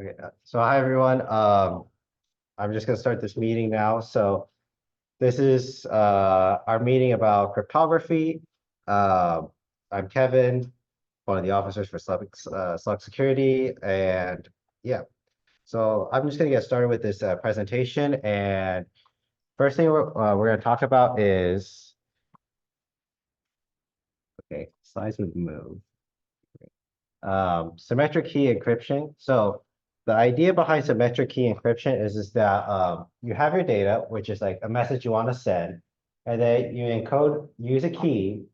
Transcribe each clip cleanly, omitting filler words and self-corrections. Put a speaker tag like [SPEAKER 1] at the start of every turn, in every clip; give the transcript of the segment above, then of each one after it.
[SPEAKER 1] Okay, so hi everyone. I'm just gonna start this meeting now. So this is our meeting about cryptography. Um, I'm Kevin, one of the officers for Select Security, and yeah. So I'm just gonna get started with this presentation. And first thing we're gonna talk about is slides would move. Symmetric key encryption. So the idea behind symmetric key encryption is that you have your data, which is like a message you want to send, and then you use a key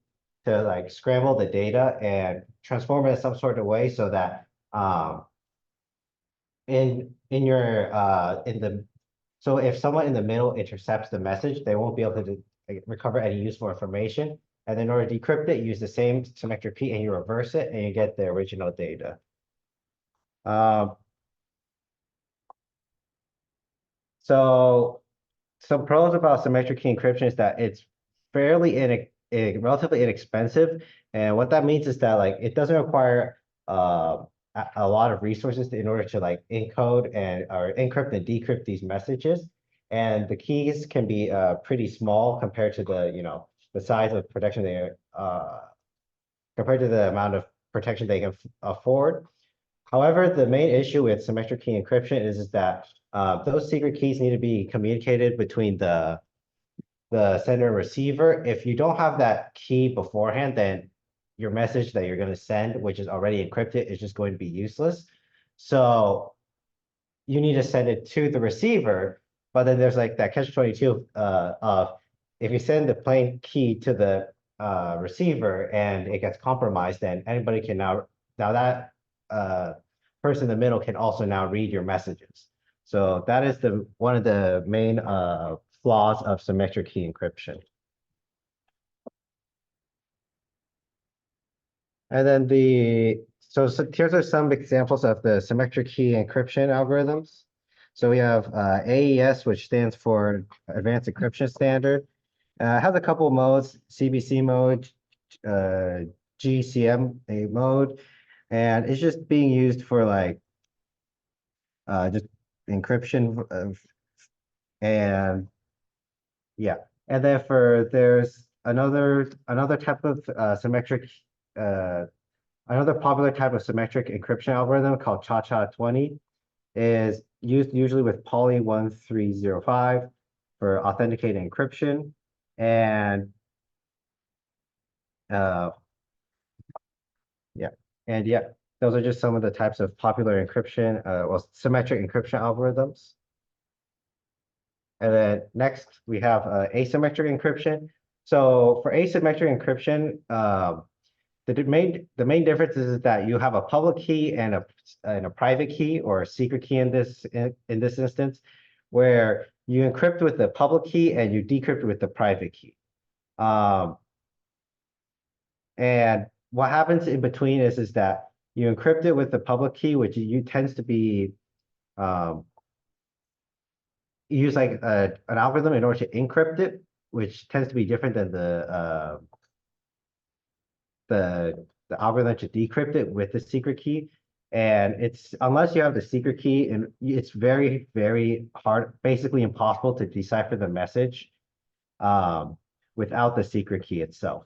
[SPEAKER 1] to like scramble the data and transform it in some sort of way so that in your in the so if someone in the middle intercepts the message, they won't be able to recover any useful information. And in order to decrypt it, use the same symmetric key and you reverse it and you get the original data. Um, so some pros about symmetric key encryption is that it's relatively inexpensive. And what that means is that like it doesn't require a lot of resources in order to like encode and or encrypt and decrypt these messages. And the keys can be pretty small compared to the size of protection they compared to the amount of protection they can afford. However, the main issue with symmetric key encryption is that those secret keys need to be communicated between the sender and receiver. If you don't have that key beforehand, then your message that you're going to send, which is already encrypted, is just going to be useless. So you need to send it to the receiver, but then there's like that catch-22 of if you send the plain key to the receiver and it gets compromised, then anybody can now that person in the middle can also now read your messages. So that is one of the main flaws of symmetric key encryption. And then here's are some examples of the symmetric key encryption algorithms. So we have AES, which stands for Advanced Encryption Standard. It has a couple of modes, CBC mode, GCM mode, and it's just being used for like just encryption and yeah. And then there's another type of symmetric another popular type of symmetric encryption algorithm called Cha-Cha-20 is used usually with Poly 1305 for authenticating encryption. And uh, yeah, and yeah, those are just some of the types of popular encryption, symmetric encryption algorithms. And then next we have asymmetric encryption. So for asymmetric encryption, the main difference is that you have a public key and a private key or a secret key in this instance, where you encrypt with the public key and you decrypt with the private key. And what happens in between is that you encrypt it with the public key, which you tends to be you use like an algorithm in order to encrypt it, which tends to be different than the algorithm to decrypt it with the secret key. And it's unless you have the secret key, and it's very, very hard, basically impossible to decipher the message without the secret key itself.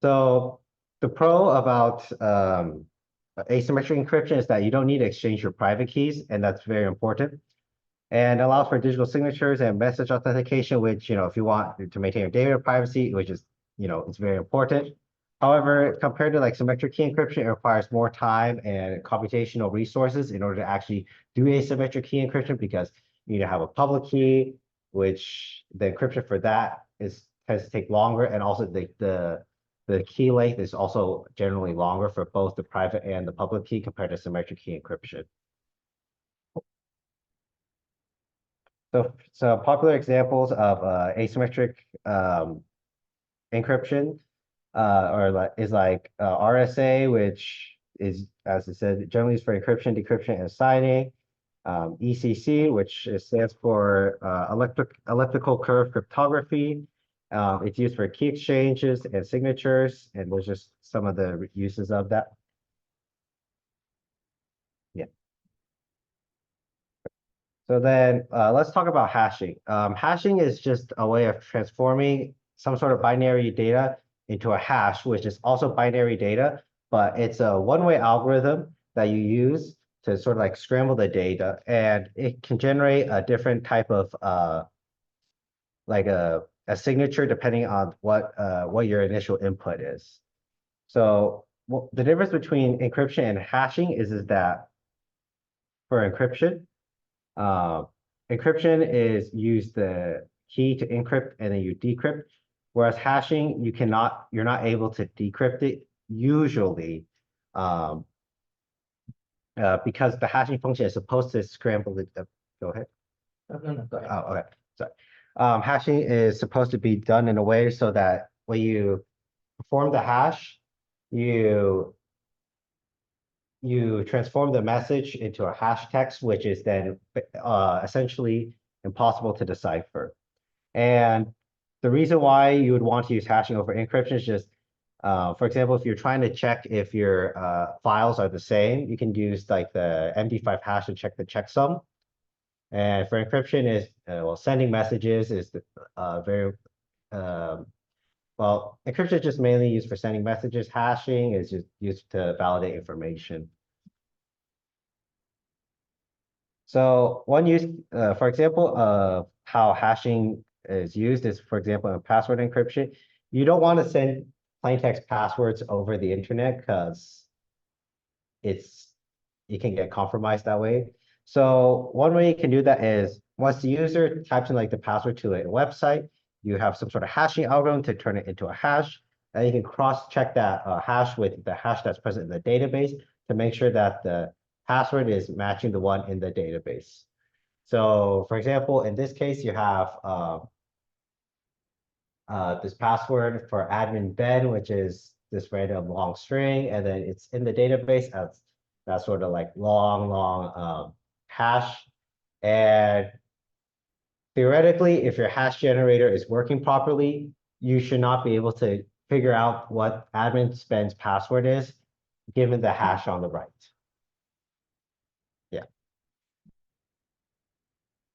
[SPEAKER 1] So the pro about asymmetric encryption is that you don't need to exchange your private keys, and that's very important. And allows for digital signatures and message authentication, which, if you want to maintain your data privacy, which is, it's very important. However, compared to like symmetric key encryption, it requires more time and computational resources in order to actually do asymmetric key encryption because you need to have a public key, which the encryption for that tends to take longer, and also the key length is also generally longer for both the private and the public key compared to symmetric key encryption. So popular examples of asymmetric encryption is like RSA, which is, as I said, generally used for encryption, decryption, and signing. ECC, which stands for elliptical curve cryptography. It's used for key exchanges and signatures, and there's just some of the uses of that. So then let's talk about hashing. Hashing is just a way of transforming some sort of binary data into a hash, which is also binary data, but it's a one-way algorithm that you use to sort of like scramble the data, and it can generate a different type of like a signature depending on what your initial input is. So the difference between encryption and hashing is that for encryption, uh, encryption is use the key to encrypt and then you decrypt, whereas hashing you're not able to decrypt it usually, um, because the hashing function is supposed to scramble it. Go ahead.
[SPEAKER 2] No, no, no, go ahead.
[SPEAKER 1] Oh, okay. Sorry. Hashing is supposed to be done in a way so that when you perform the hash, you you transform the message into a hash text, which is then essentially impossible to decipher. And the reason why you would want to use hashing over encryption is just, for example, if you're trying to check if your files are the same, you can use like the MD5 hash to check the checksum. And for encryption is, well, sending messages is very, um, well, encryption is just mainly used for sending messages. Hashing is just used to validate information. So one use, for example, of how hashing is used is, for example, in password encryption. You don't want to send plain text passwords over the internet because it's you can get compromised that way. So one way you can do that is once the user types in like the password to a website, you have some sort of hashing algorithm to turn it into a hash. And you can cross-check that hash with the hash that's present in the database to make sure that the password is matching the one in the database. So for example, in this case, you have this password for admin Ben, which is this random long string, and then it's in the database as that sort of like long hash. And theoretically, if your hash generator is working properly, you should not be able to figure out what admin Ben's password is, given the hash on the right. Yeah.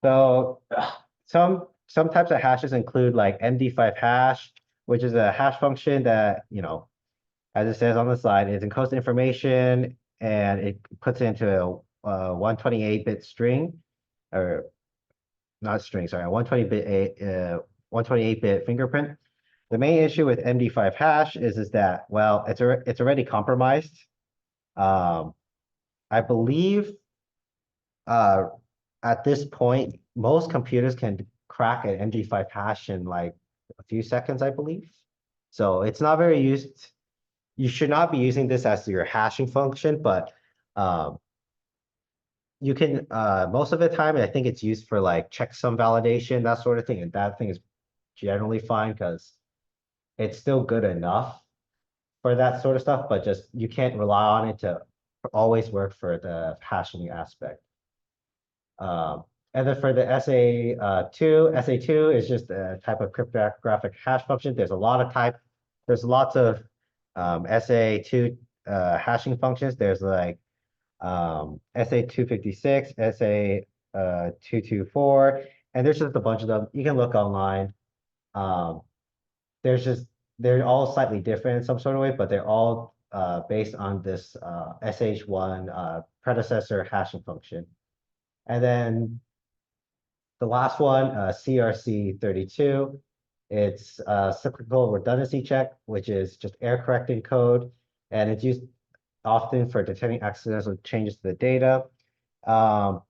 [SPEAKER 1] So some types of hashes include like MD5 hash, which is a hash function that, as it says on the slide, it encodes information and it puts it into a 128-bit string, or not string, sorry, a 128-bit fingerprint. The main issue with MD5 hash is that, well, it's already compromised. Um, I believe uh, at this point, most computers can crack an MD5 hash in like a few seconds, I believe. So it's not very used. You should not be using this as your hashing function, but um, you can, most of the time, I think it's used for like checksum validation, that sort of thing. And that thing is generally fine because it's still good enough for that sort of stuff, but just you can't rely on it to always work for the hashing aspect. And then for the SA2 is just a type of cryptographic hash function. There's lots of SA2 hashing functions. There's like SA256, SA224, and there's just a bunch of them. You can look online. Um, there's just they're all slightly different in some sort of way, but they're all based on this SH1 predecessor hashing function. And then the last one, CRC32, it's a cyclical redundancy check, which is just error correcting code, and it's used often for detecting accidental changes to the data. Um,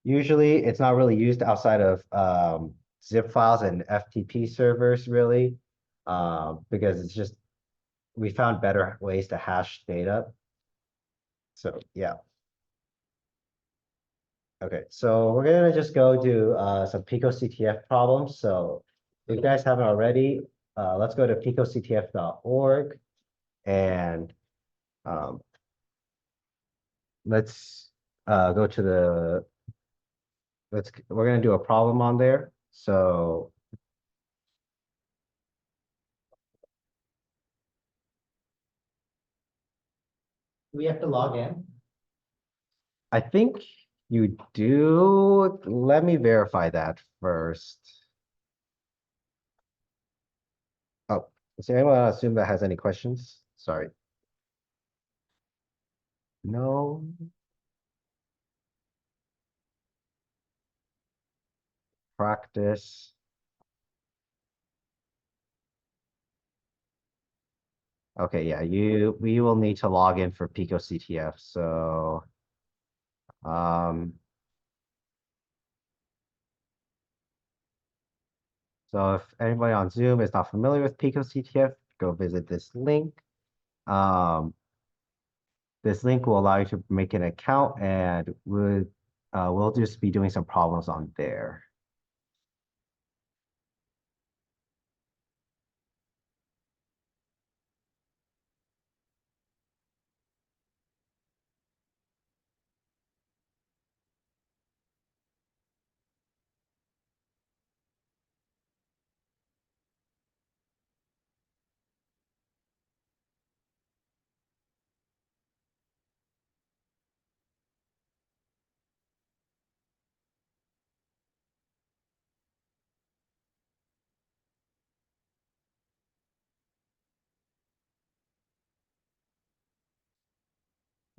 [SPEAKER 1] Usually, it's not really used outside of zip files and FTP servers, really, because it's just we found better ways to hash data. So yeah. Okay, so we're gonna just go to some Pico CTF problems. So if you guys haven't already, let's go to picoctf.org and um, let's go to we're gonna do a problem on there. So
[SPEAKER 2] We have to log in.
[SPEAKER 1] I think You do? Let me verify that first. Oh, is there anyone else assume that has any questions? Sorry. No practice. Okay, yeah, we will need to log in for Pico CTF. Um, so if anybody on Zoom is not familiar with Pico CTF, go visit this link. Um, this link will allow you to make an account and we'll just be doing some problems on there.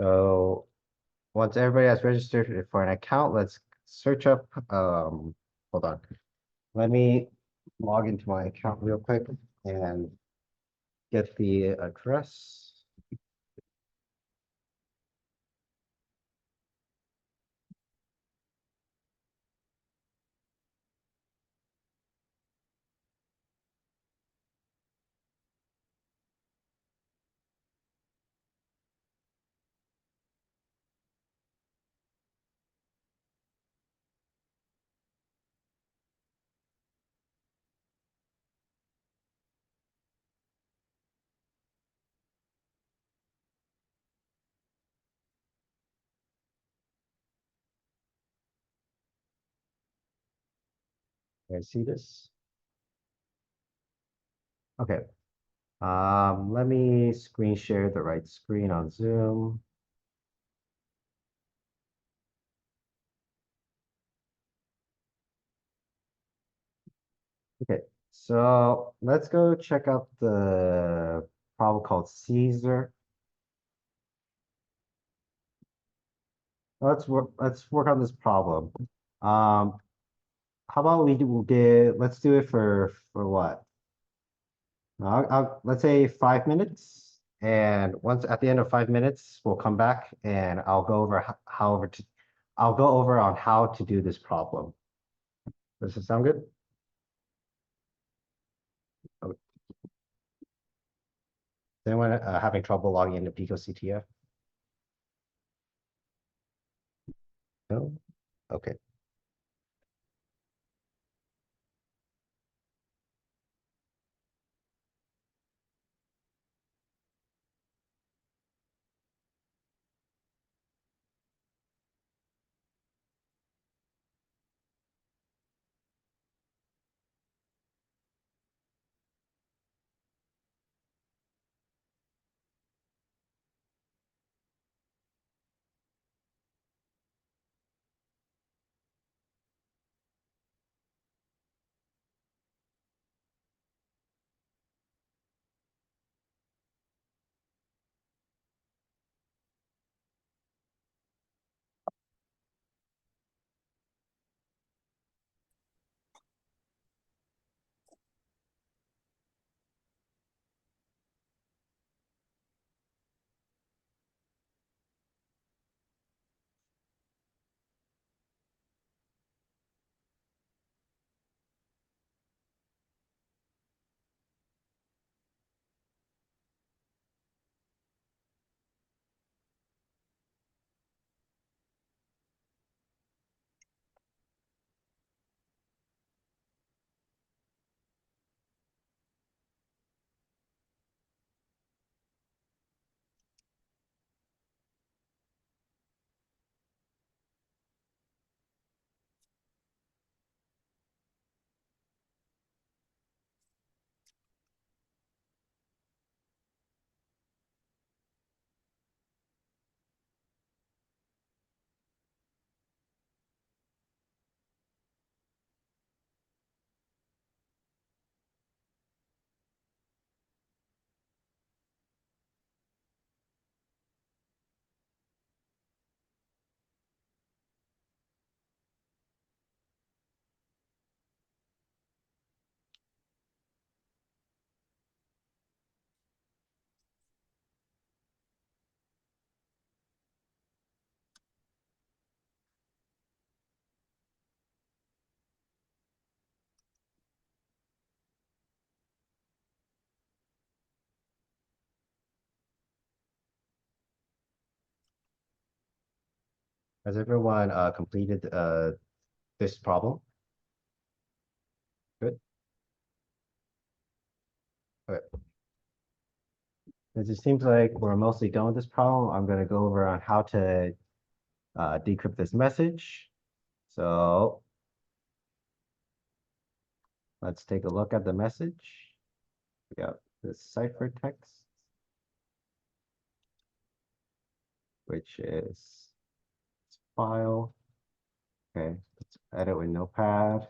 [SPEAKER 1] So once everybody has registered for an account, let's search up, hold on. Let me log into my account real quick and get the address. Can I see this? Okay. Let me screen share the right screen on Zoom. Okay, so let's go check out the problem called Caesar. Let's work on this problem. Um, how about let's do it for what? Let's say 5 minutes. And once at the end of 5 minutes, we'll come back and I'll go over on how to do this problem. Does it sound good? Oh, is anyone having trouble logging into Pico CTF? No? Okay. Has everyone completed this problem? Good. Okay. Since it seems like we're mostly done with this problem, I'm going to go over on how to decrypt this message. So let's take a look at the message. We got this ciphertext, which is file. Okay, let's edit with Notepad.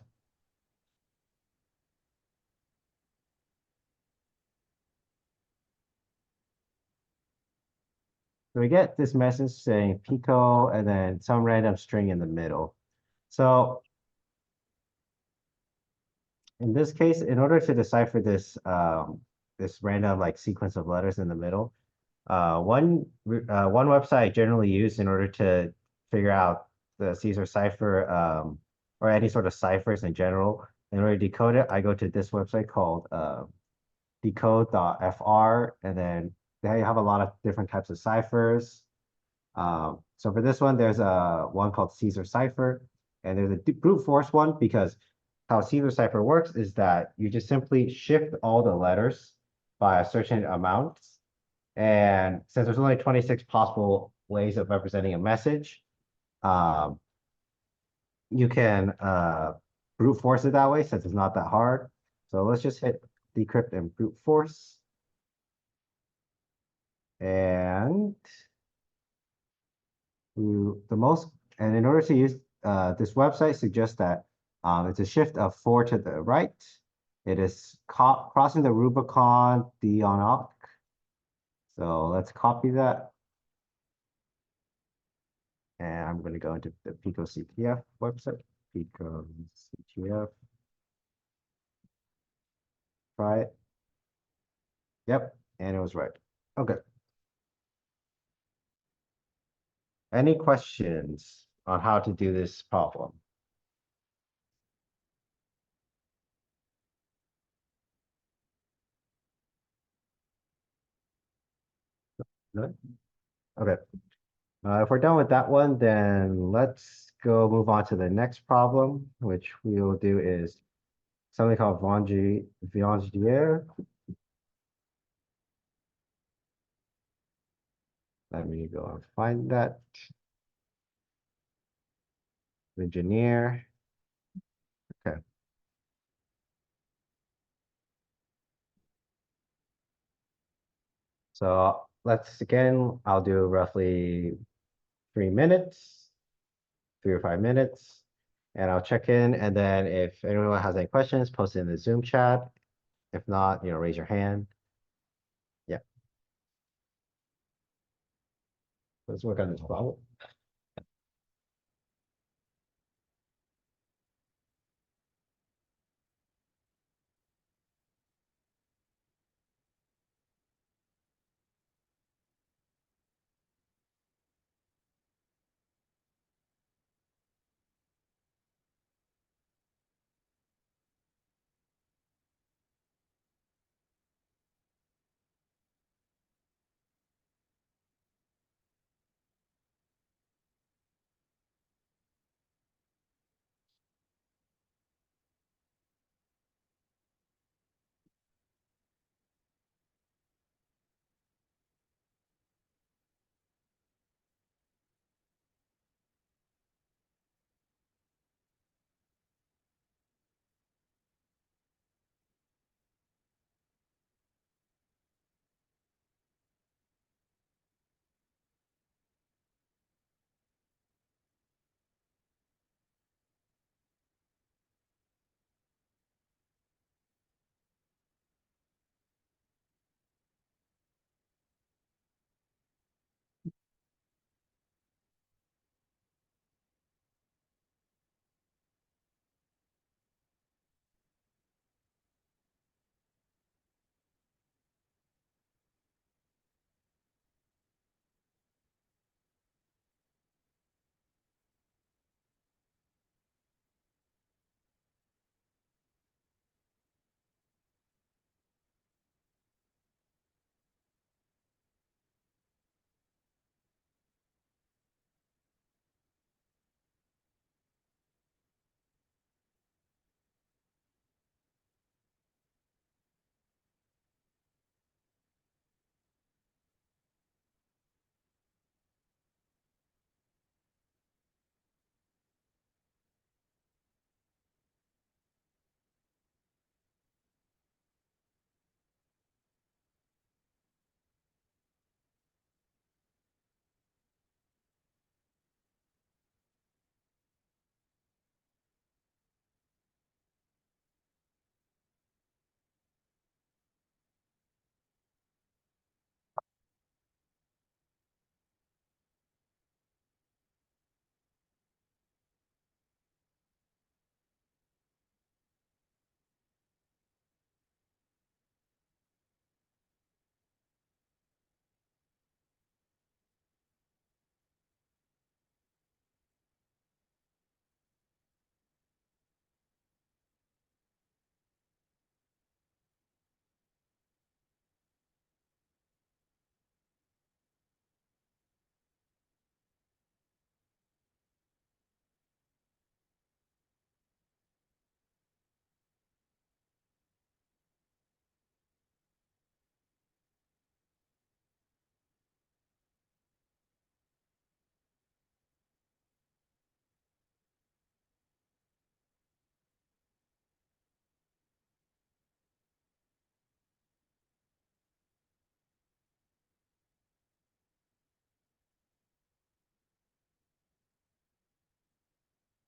[SPEAKER 1] So we get this message saying Pico and then some random string in the middle. So in this case, in order to decipher this random like sequence of letters in the middle, one website I generally use in order to figure out the Caesar cipher or any sort of ciphers in general, in order to decode it, I go to this website called decode.fr, and then they have a lot of different types of ciphers. So for this one, there's a one called Caesar cipher, and there's a brute force one because how Caesar cipher works is that you just simply shift all the letters by a certain amount. And since there's only 26 possible ways of representing a message, um, you can brute force it that way since it's not that hard. So let's just hit decrypt and brute force. And the most, and in order to use this website suggests that it's a shift of 4 to the right. It is crossing the Rubicon Dionok. So let's copy that. And I'm going to go into the Pico CTF website. Pico CTF. Try it. Yep. And it was right. Okay. Any questions on how to do this problem? No? Okay. If we're done with that one, then let's go move on to the next problem, which we will do is something called Viandier. Let me go and find that. Engineer. Okay. So let's again, I'll do roughly 3 minutes, 3 or 5 minutes, and I'll check in. And then if anyone has any questions, post it in the Zoom chat. If not, raise your hand. Yeah, let's work on this problem.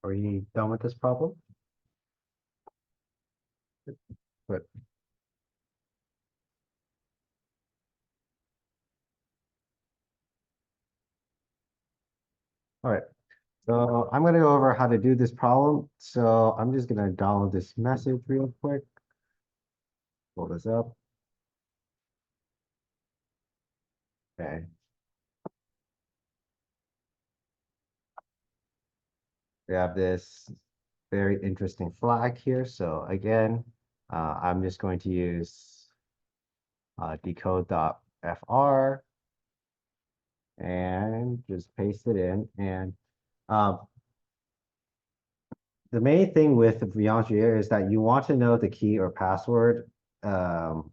[SPEAKER 1] Are you done with this problem? Good. All right. So I'm going to go over how to do this problem. So I'm just going to download this message real quick. Pull this up. Okay. We have this very interesting flag here. So again, I'm just going to use decode.fr and just paste it in. And um, the main thing with Viangere is that you want to know the key or password because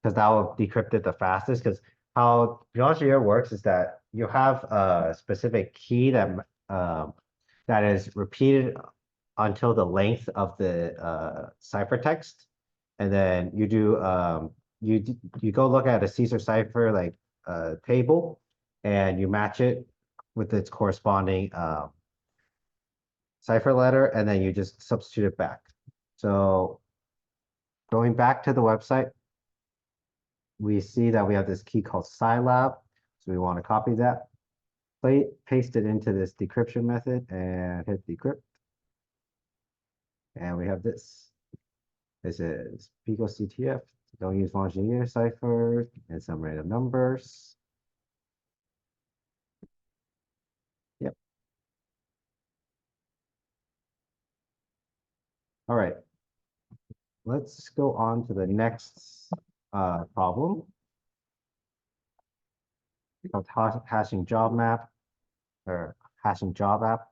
[SPEAKER 1] that will decrypt it the fastest. Because how Viangere works is that you have a specific key um, that is repeated until the length of the ciphertext, and then you go look at a Caesar cipher like table, and you match it with its corresponding cipher letter, and then you just substitute it back. So going back to the website, we see that we have this key called Scilab. So we want to copy that, paste it into this decryption method and hit decrypt. And we have this. This is Pico CTF. Don't use Longinier cipher and some random numbers. Yep. All right. Let's go on to the next problem called hashing job map or hashing job app.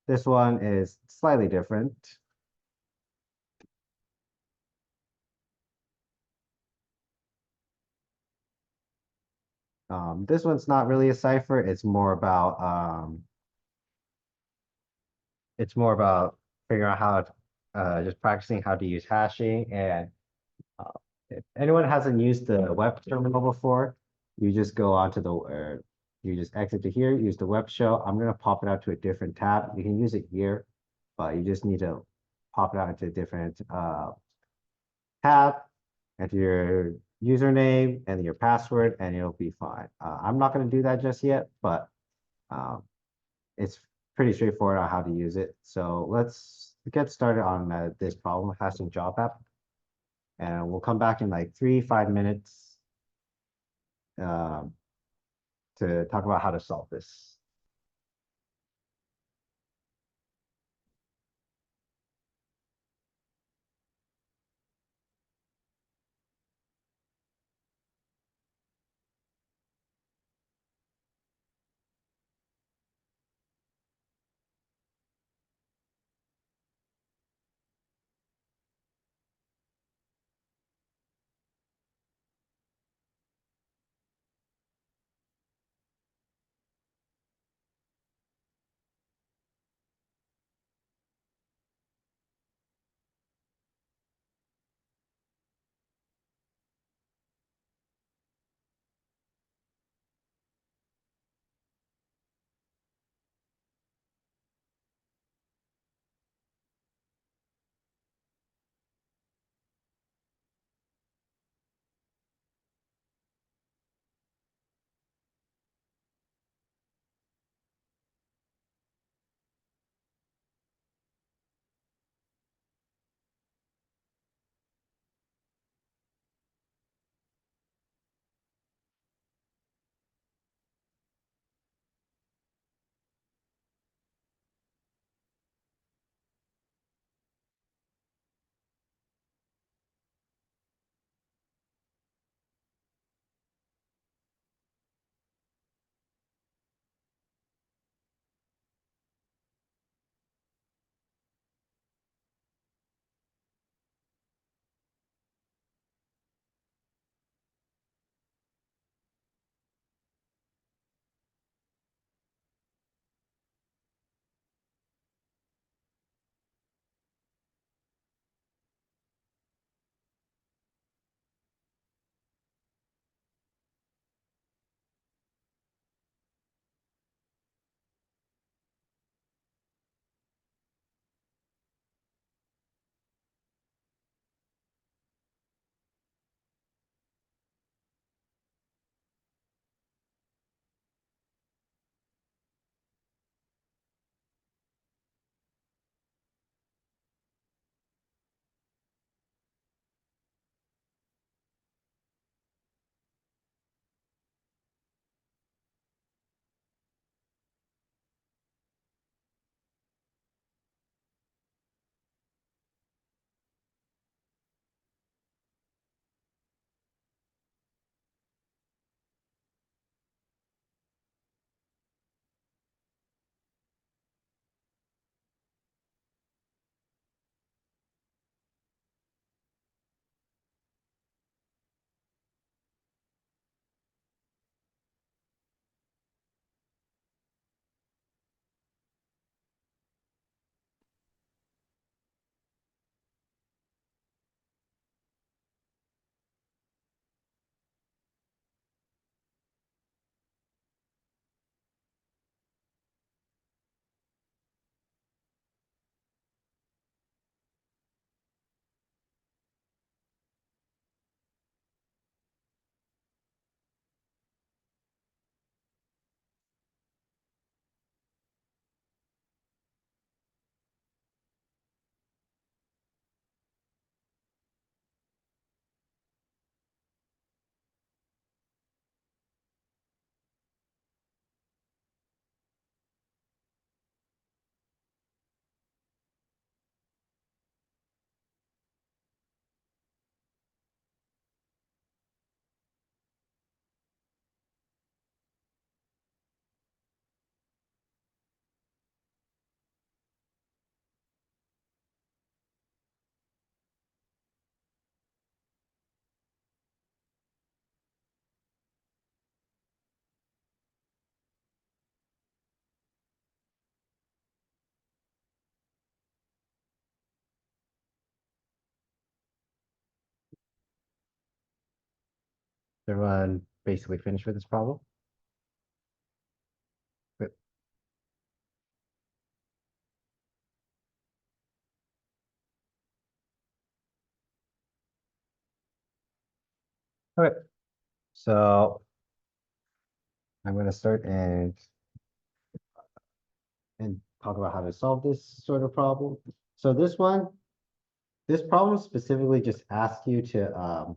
[SPEAKER 1] This one is slightly different. This one's not really a cipher. It's more about figuring out how just practicing how to use hashing. And if anyone hasn't used the web terminal before, you just go onto you just exit to here, use the web shell. I'm gonna pop it out to a different tab. You can use it here, but you just need to pop it out into a different tab, enter your username and your password, and it'll be fine. I'm not gonna do that just yet, but um, it's pretty straightforward on how to use it. So let's get started on this problem, hashing job app. And we'll come back in like 3, 5 minutes um, to talk about how to solve this. Everyone basically finished with this problem? Good. Okay, so I'm going to start and talk about how to solve this sort of problem. So this problem specifically just asks you to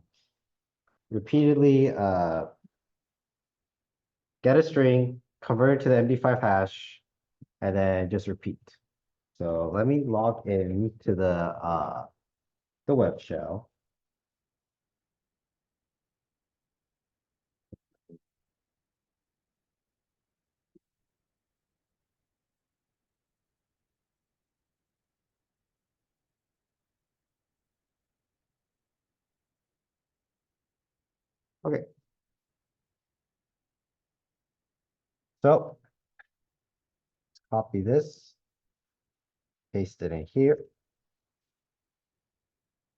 [SPEAKER 1] repeatedly get a string, convert it to the MD5 hash, and then just repeat. So let me log in to the web shell. Okay, so copy this, paste it in here.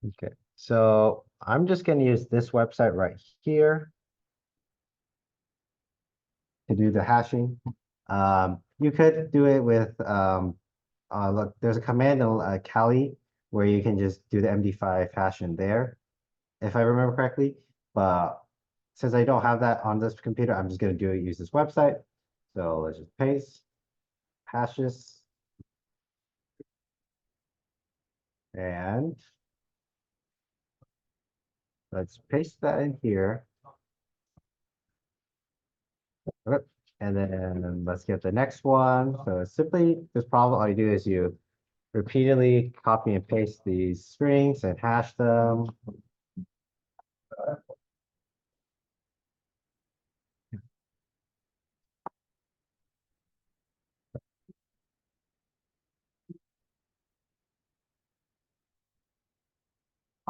[SPEAKER 1] Okay, so I'm just going to use this website right here to do the hashing. You could do it with look, there's a command in Kali where you can just do the MD5 hash in there, if I remember correctly. But since I don't have that on this computer, I'm just going to use this website. So let's just paste hashes and let's paste that in here. Okay. And then let's get the next one. So simply this problem, all you do is you repeatedly copy and paste these strings and hash them.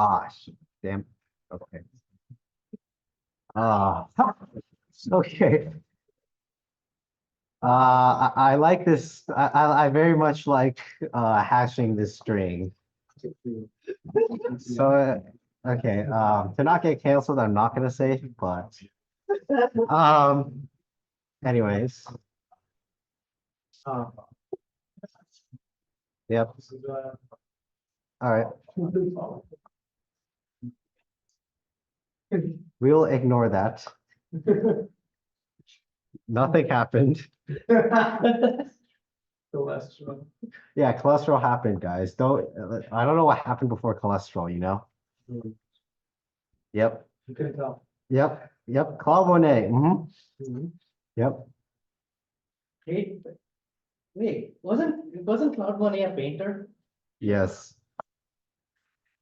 [SPEAKER 1] Ah, damn. Okay. Ah, okay. I like this. I very much like hashing this string. So okay. To not get canceled, I'm not gonna say, but um. Anyways, yep. All right. We'll ignore that. Nothing happened.
[SPEAKER 2] Cholesterol.
[SPEAKER 1] Yeah, cholesterol happened, guys. Don't. I don't know what happened before cholesterol. You know. Yep.
[SPEAKER 2] You couldn't tell.
[SPEAKER 1] Yep. Yep. Claude Monet. Yep.
[SPEAKER 2] Hey, wait, wasn't Claude Monet a painter?
[SPEAKER 1] Yes.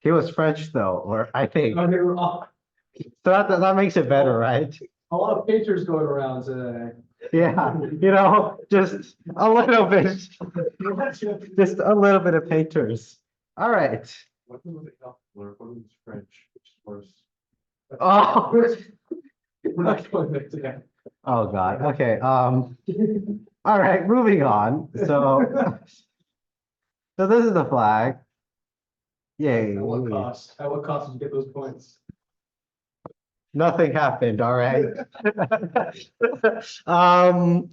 [SPEAKER 1] He was French though, or I think.
[SPEAKER 2] No, they were all,
[SPEAKER 1] So that makes it better, right?
[SPEAKER 2] a lot of painters going around today.
[SPEAKER 1] Yeah, just a little bit, just a little bit of painters. All right.
[SPEAKER 2] What was it called? What was French? Which was.
[SPEAKER 1] Oh,
[SPEAKER 2] We're not going back to that.
[SPEAKER 1] oh God. Okay. All right. Moving on. So this is the flag. Yay.
[SPEAKER 2] At what cost? At what cost did you get those points?
[SPEAKER 1] Nothing happened. All right.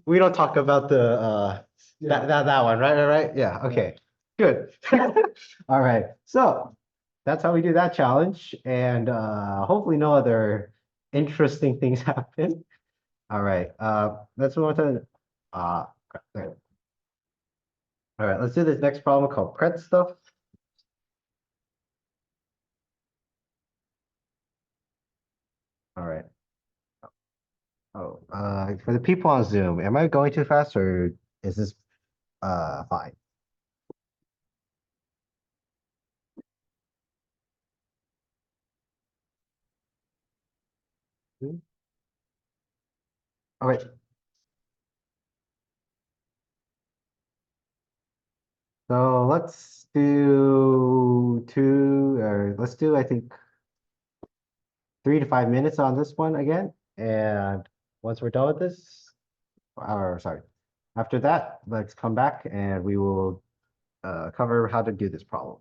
[SPEAKER 1] We don't talk about the that one, right? Yeah. Okay. Good. All right. So that's how we do that challenge, and hopefully no other interesting things happen. All right. Let's move on to there. All right. Let's do this next problem called Pret stuff. All right. Oh, for the people on Zoom, am I going too fast or is this fine? All right. So let's do let's do, I think, 3 to 5 minutes on this one again. And once we're done with this, or sorry, after that, let's come back and we will cover how to do this problem.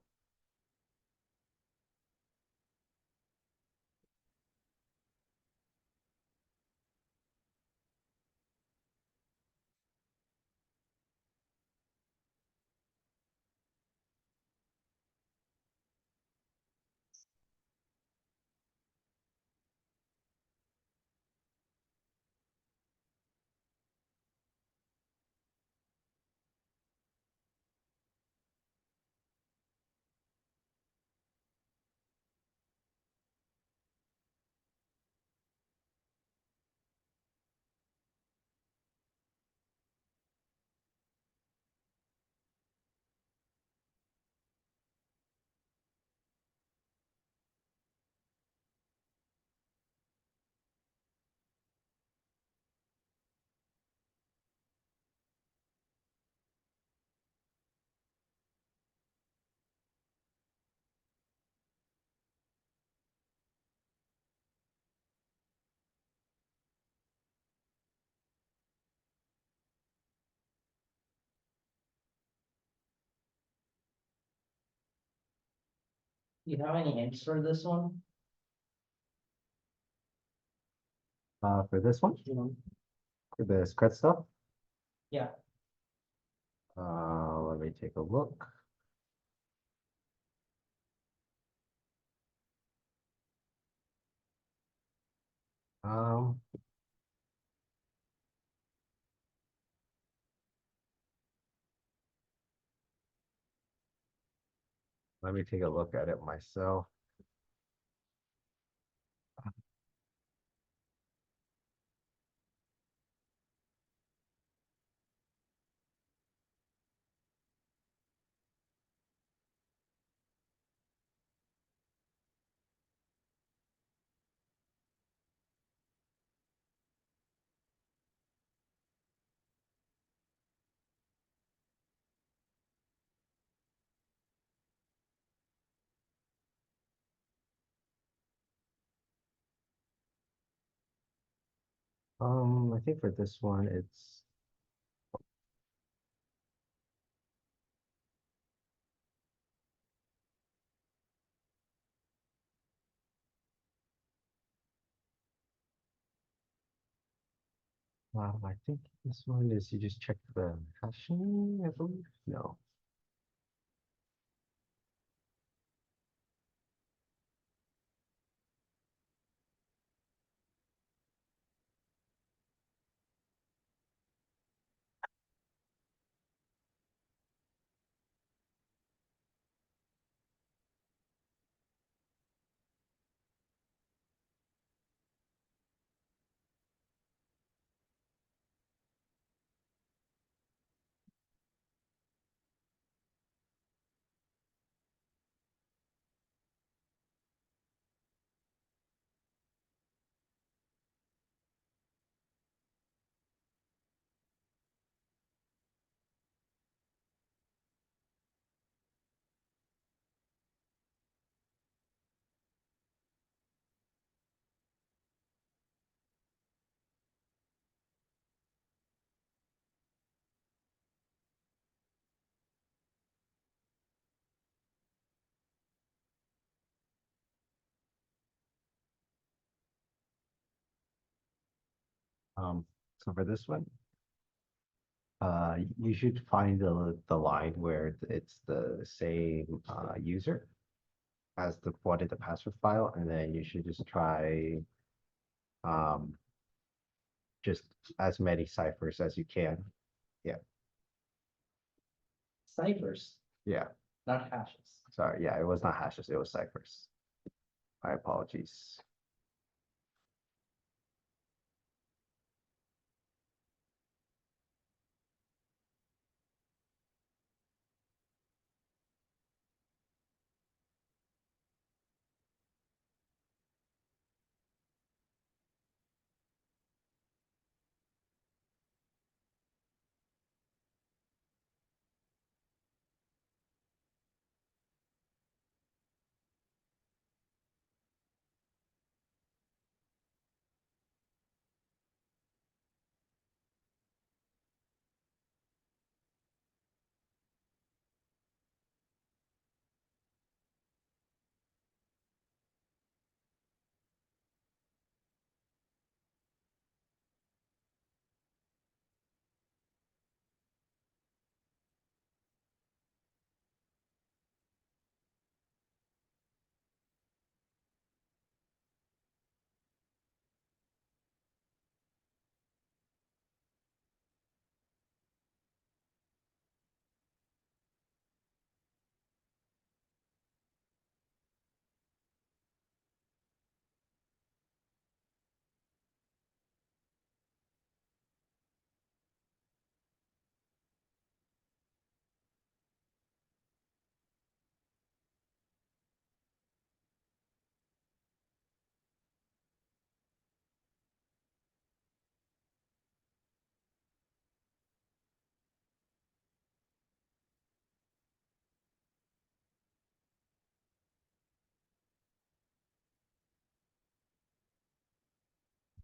[SPEAKER 3] You have any hints for this one?
[SPEAKER 1] For this one, for the script stuff,
[SPEAKER 3] Yeah,
[SPEAKER 1] let me take a look. Um, let me take a look at it myself. I think for this one, it's I think this one is you just check the hashing, I believe. No. So for this one, you should find the line where it's the same user as the one in the password file, and then you should just try um just as many ciphers as you can. Yeah,
[SPEAKER 3] ciphers,
[SPEAKER 1] yeah.
[SPEAKER 3] not hashes.
[SPEAKER 1] Sorry, yeah, it was not hashes, it was ciphers. My apologies.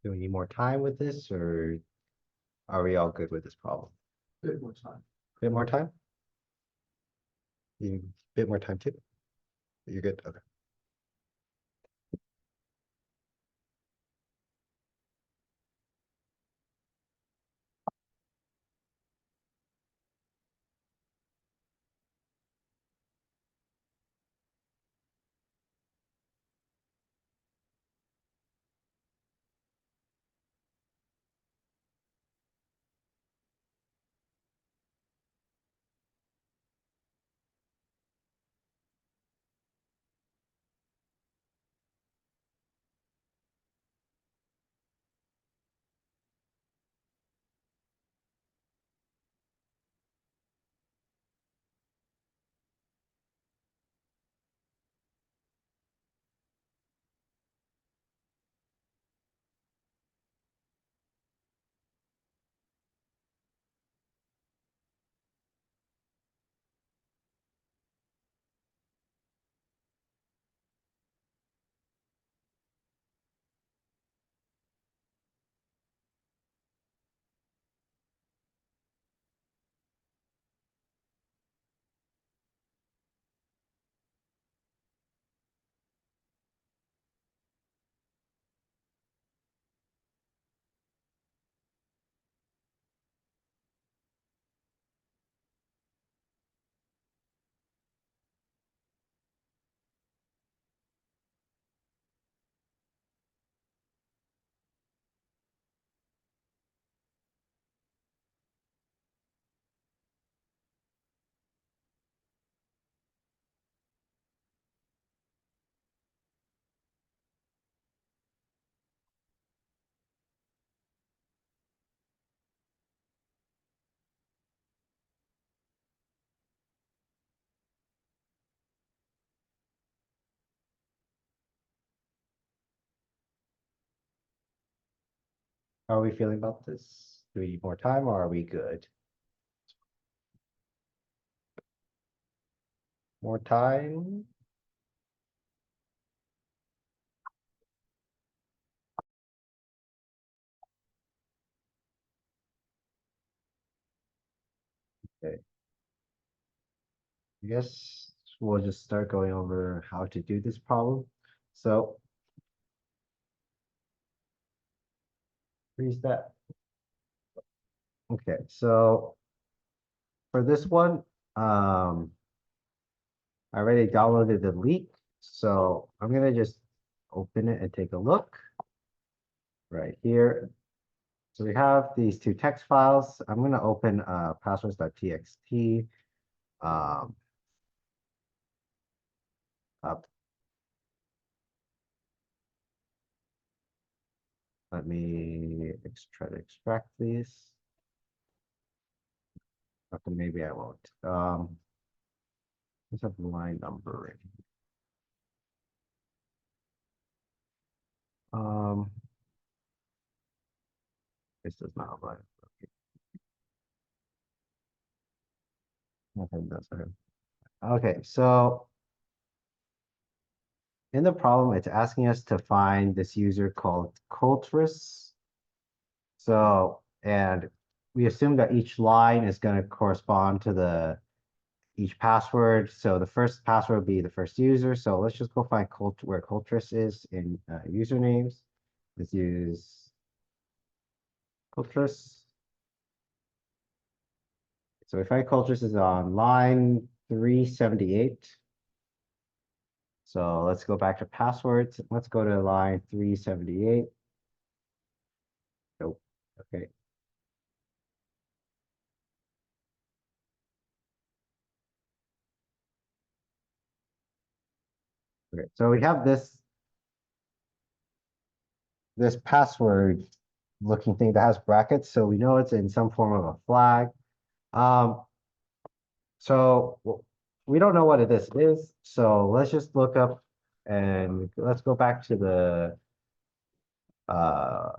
[SPEAKER 1] Do we need more time with this, or are we all good with this problem?
[SPEAKER 2] Bit more time.
[SPEAKER 1] Bit more time? You bit more time too? You're good? Okay. How are we feeling about this? Do we need more time or are we good? More time? Okay. I guess we'll just start going over how to do this problem. So freeze that. Okay, so for this one, I already downloaded the leak, so I'm gonna just open it and take a look right here. So we have these two text files. I'm gonna open passwords.txt. Um, up. Let me try to extract these. Okay, maybe I won't. Let's have line numbering. Um, this does not apply. Okay, that's okay. Okay, so in the problem, it's asking us to find this user called Coltris. So, and we assume that each line is going to correspond to each password. So the first password will be the first user. So let's just go find where Coltris is in usernames. Let's use Coltris. So we find Coltris is on line 378. So let's go back to passwords. Let's go to line 378. Nope. Okay. Okay. So we have this password looking thing that has brackets. So we know it's in some form of a flag. Um, so we don't know what this is. So let's just look up and let's go back to the uh,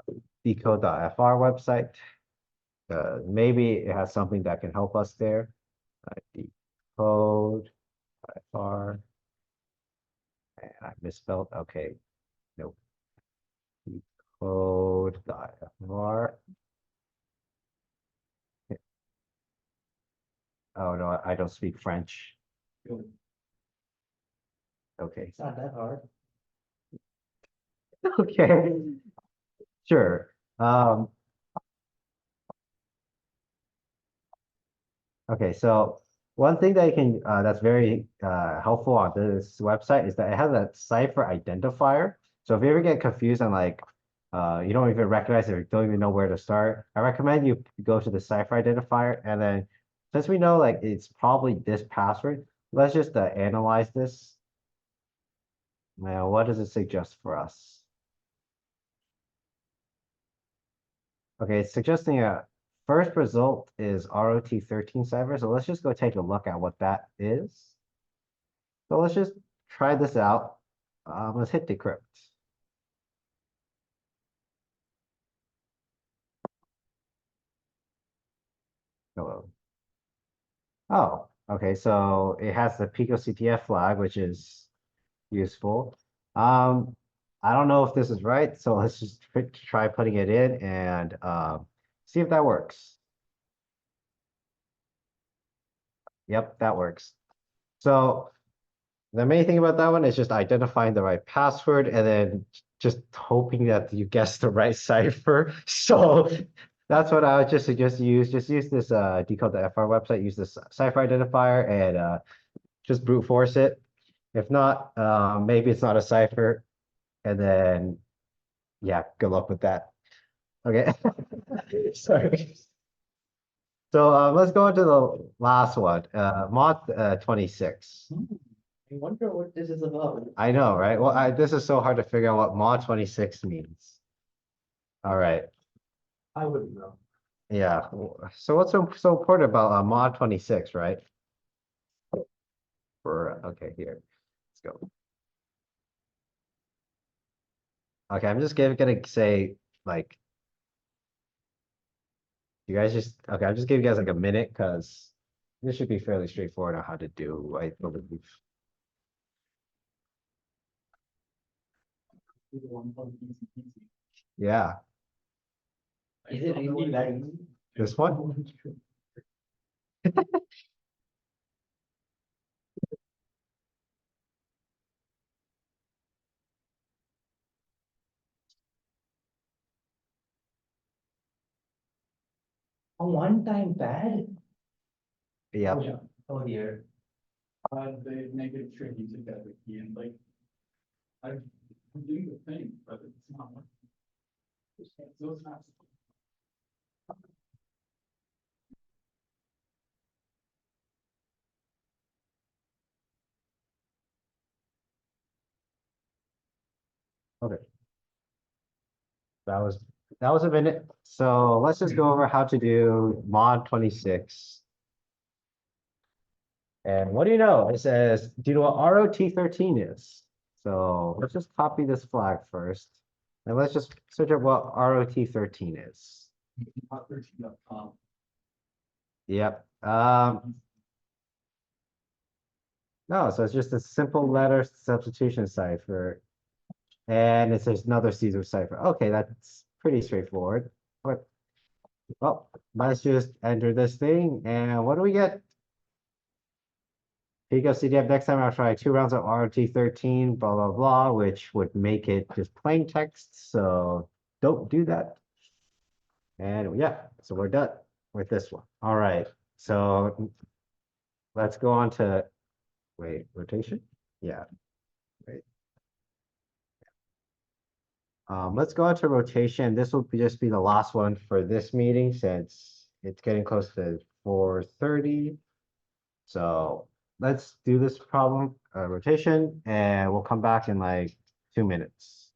[SPEAKER 1] decode.fr website. Maybe it has something that can help us there. Decode.fr. And I misspelled. Okay. Nope. Decode.fr. Oh no, I don't speak French. Okay.
[SPEAKER 3] It's not that hard.
[SPEAKER 1] Okay. Sure. Okay, so one thing that you can that's very helpful on this website is that it has a cipher identifier. So if you ever get confused and like you don't even recognize it or don't even know where to start, I recommend you go to the cipher identifier and then since we know like it's probably this password, let's just analyze this. Now, what does it suggest for us? Okay, it's suggesting a first result is ROT13 cipher. So let's just go take a look at what that is. So let's just try this out. Let's hit decrypt. Hello. Oh, okay. So it has the Pico CTF flag, which is useful. Um, I don't know if this is right, so let's just try putting it in and see if that works. Yep, that works. So the main thing about that one is just identifying the right password and then just hoping that you guess the right cipher. So that's what I would just suggest you use. Just use this decode the FR website, use this cipher identifier and just brute force it. If not, maybe it's not a cipher. And then yeah, good luck with that. Okay. Sorry. So let's go into the last one. Mod 26.
[SPEAKER 3] I wonder what this is about.
[SPEAKER 1] I know, right? Well, this is so hard to figure out what mod 26 means. All right.
[SPEAKER 2] I wouldn't know.
[SPEAKER 1] Yeah. So what's so important about mod 26, right? Okay, here. Let's go. Okay, I'm just gonna say like You guys just, okay, I'll just give you guys like a minute because this should be fairly straightforward on how to do, I believe. Yeah,
[SPEAKER 3] Is it really that easy?
[SPEAKER 1] this one?
[SPEAKER 3] A one-time pad?
[SPEAKER 1] Yeah,
[SPEAKER 3] Oh dear.
[SPEAKER 2] They make it tricky to get the key and like. I'm doing the thing, but it's not working. So it's not.
[SPEAKER 1] okay. That was, that was a minute. So let's just go over how to do mod 26. And what do you know? It says, do you know what ROT13 is? So let's just copy this flag first. And let's just search up what ROT13 is.
[SPEAKER 2] Hot13.com.
[SPEAKER 1] Yep. No, so it's just a simple letter substitution cipher. And it says another Caesar cipher. Okay, that's pretty straightforward. But, well, let's just enter this thing. And what do we get? Pico CDF next time I'll try 2 rounds of ROT13, blah, blah, blah, which would make it just plain text. So don't do that. And yeah, so we're done with this one. All right. So let's go on to, wait, rotation? Yeah, wait. Let's go on to rotation. This will just be the last one for this meeting since it's getting close to 4:30. So let's do this problem, rotation, and we'll come back in like 2 minutes.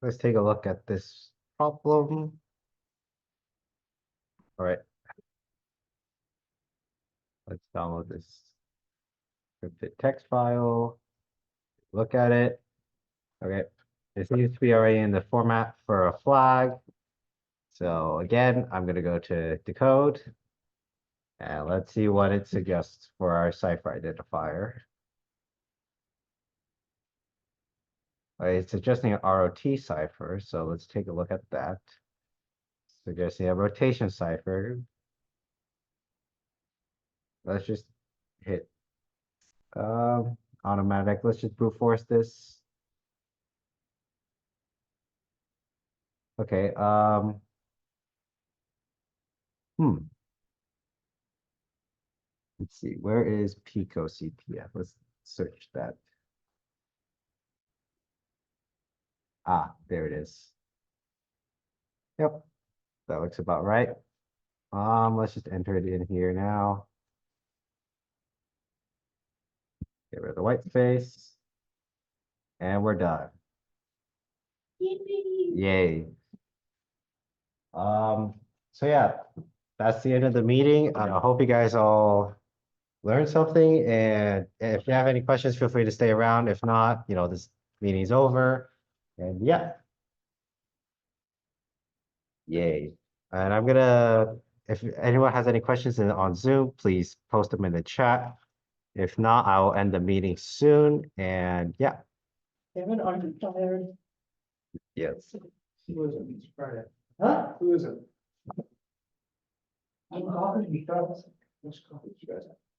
[SPEAKER 1] let's take a look at this problem. All right. Let's download this encrypted text file. Look at it. Okay. It seems to be already in the format for a flag. So again, I'm gonna go to decode. And let's see what it suggests for our cipher identifier. It's suggesting an ROT cipher, so let's take a look at that. Suggesting a rotation cipher. Let's just hit automatic. Let's just brute force this. Okay, let's see, where is Pico CPF? Let's search that. Ah, there it is. Yep, that looks about right. Let's just enter it in here now. Get rid of the white space. And we're done. Yay. So yeah, that's the end of the meeting. I hope you guys all learned something. And if you have any questions, feel free to stay around. If not, this meeting's over. And yeah. Yay. And I'm gonna, if anyone has any questions on Zoom, please post them in the chat. If not, I will end the meeting soon. And yeah,
[SPEAKER 3] Kevin, are you tired?
[SPEAKER 1] yes.
[SPEAKER 2] Who is it? It's Friday.
[SPEAKER 3] Huh?
[SPEAKER 2] Who is it?
[SPEAKER 3] I'm calling because.
[SPEAKER 2] Which college you guys have?